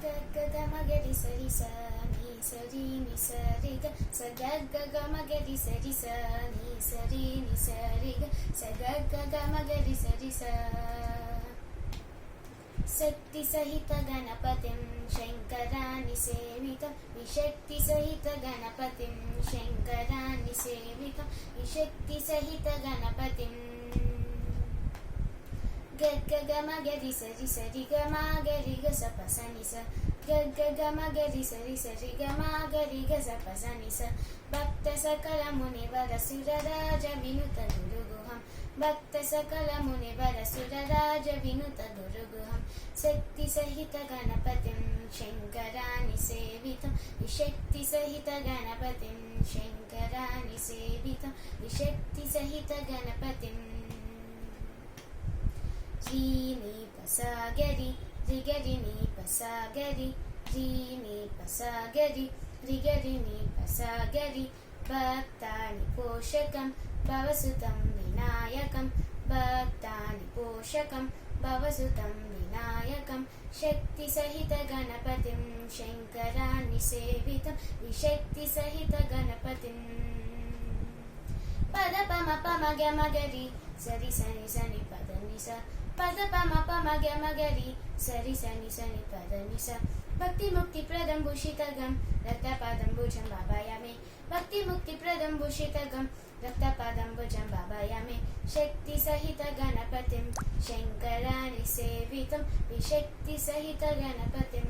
గ మగరి సరి స ని సరి ని సరి గ స గ మగరి సరి స ని సరి ని సరి గ స గ మగరి సరి స శక్తి సహిత గణపతిం శంకరాన్ని సేవితం విశక్తి సహిత గణపతిం శంకరాన్ని సేవితం విశక్తి సహిత గణపతిం గ మగరి సరి సరి గ మగరి గ స ప స ని స గ మగరి సరి సరి గ మగరి గ స ప స ని స భక్త సకల మునివర సురరాజ వినుత గురుగుహం భక్త సకల మునివర సురరాజ వినుత గురుగుహం శక్తి సహిత గణపతిం శంకరాన్ని సేవితం విశక్తి సహిత గణపతిం శంకరాన్ని సేవితం విశక్తి సహిత గణపతిం రీ ని ప స గరి రి గరి ని ప స గరి రీ ని ప స గరి రి గరి ని ప స గరి భక్తాని పోషకం భవసుతం వినాయకం భక్తాని పోషకం భవసుతం వినాయకం శక్తి సహిత గణపతిం శంకరాన్ని సేవితం విశక్తి సహిత గణపతిం పద పమ పమ గ మగరి సరి సని సని పద ని స పద పమ పమ గ మగరి సరి సని సని పద ని స భక్తి ముక్తి ప్రదం భూషితగం రక్తపాదం భుజం భావయామి భక్తి ముక్తి ప్రదం భూషితగం రక్తపాదం భుజం భావయామి శక్తి సహిత గణపతిం శంకరాన్ని సేవితం విశక్తి సహిత గణపతిం